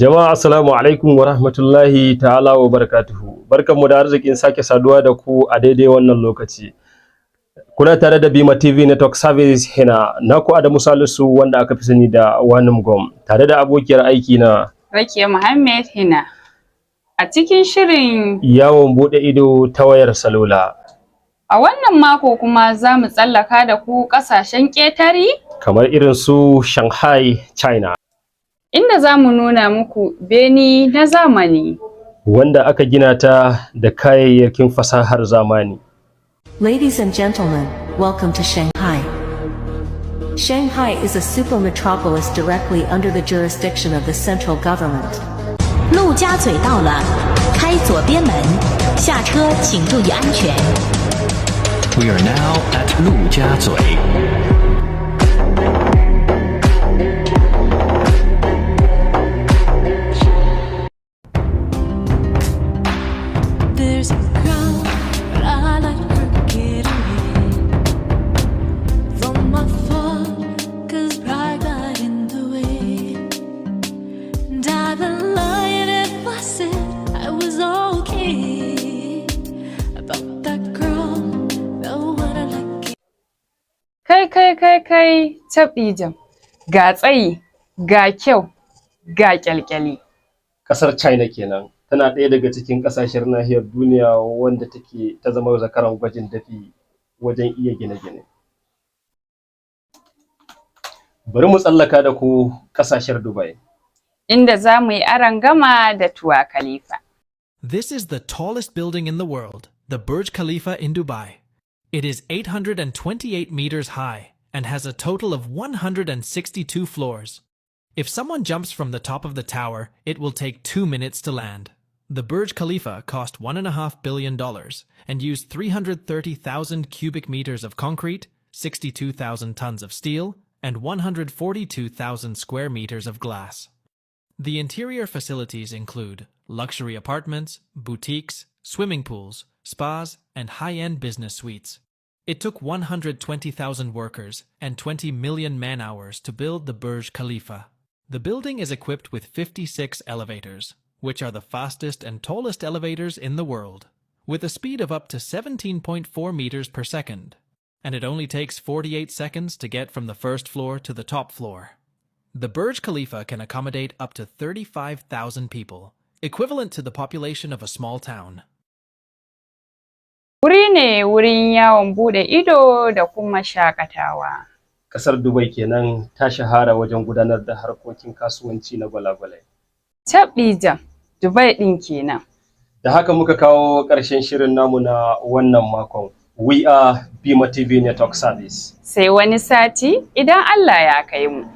Jama'a assalamu alaikum wa rahmatullahi ta'ala wa barakatuhu. Barkanmu da arzikin sake saduwa da ku a daidai wannan lokaci. Kuna tare da Bima TV Network Service hina naku Adamu Salisu wanda aka fi sani da Wanim Gom tare da abokiyar aiki na Rakiya Muhammad hina. A cikin shirin yawon bude ido ta wayar salula. A wannan mako kuma za mu tsallaka da ku ƙasashen ƙetare Kamar irin su Shanghai, China. Inda za mu nuna muku beni na zamani. Wanda aka gina ta da kayayyakin fasahar zamani. Ladies and gentlemen, welcome to Shanghai. Shanghai is a super metropolis directly under the jurisdiction of the central government. 陆家嘴到了，开左边门，下车请注意安全。We are now at 陆家嘴。Kai tabijam ga tsayi ga kyau ga kyalkyali. Kasar China kenan tana ɗaya daga cikin ƙasashen nahiyar duniya wanda ta zama zakaran gwajin dafi wajen iya gine-gine. Bari mu tsallaka da ku ƙasashen Dubai. Inda za mu yi arangama da Tuwa Khalifa. This is the tallest building in the world, the Burj Khalifa in Dubai. It is 828 meters high and has a total of 162 floors. If someone jumps from the top of the tower, it will take 2 minutes to land. The Burj Khalifa cost $1.5 billion and used 330,000 cubic meters of concrete, 62,000 tons of steel, and 142,000 square meters of glass. The interior facilities include luxury apartments, boutiques, swimming pools, spas, and high-end business suites. It took 120,000 workers and 20 million man-hours to build the Burj Khalifa. The building is equipped with 56 elevators, which are the fastest and tallest elevators in the world, with a speed of up to 17.4 meters per second, and it only takes 48 seconds to get from the first floor to the top floor. The Burj Khalifa can accommodate up to 35,000 people, equivalent to the population of a small town. Wuri ne wurin yawon bude ido da kuma shakatawa. Kasar Dubai kenan ta shahara wajen gudanar da harkokin kasuwanci na gwalagwalai. Tabijam, Dubai ɗin kenan. Da haka muka kawo ƙarshen shirin namu na wannan makon. We are Bima TV Network Service. Sai wani sati idan Allah ya kai mu.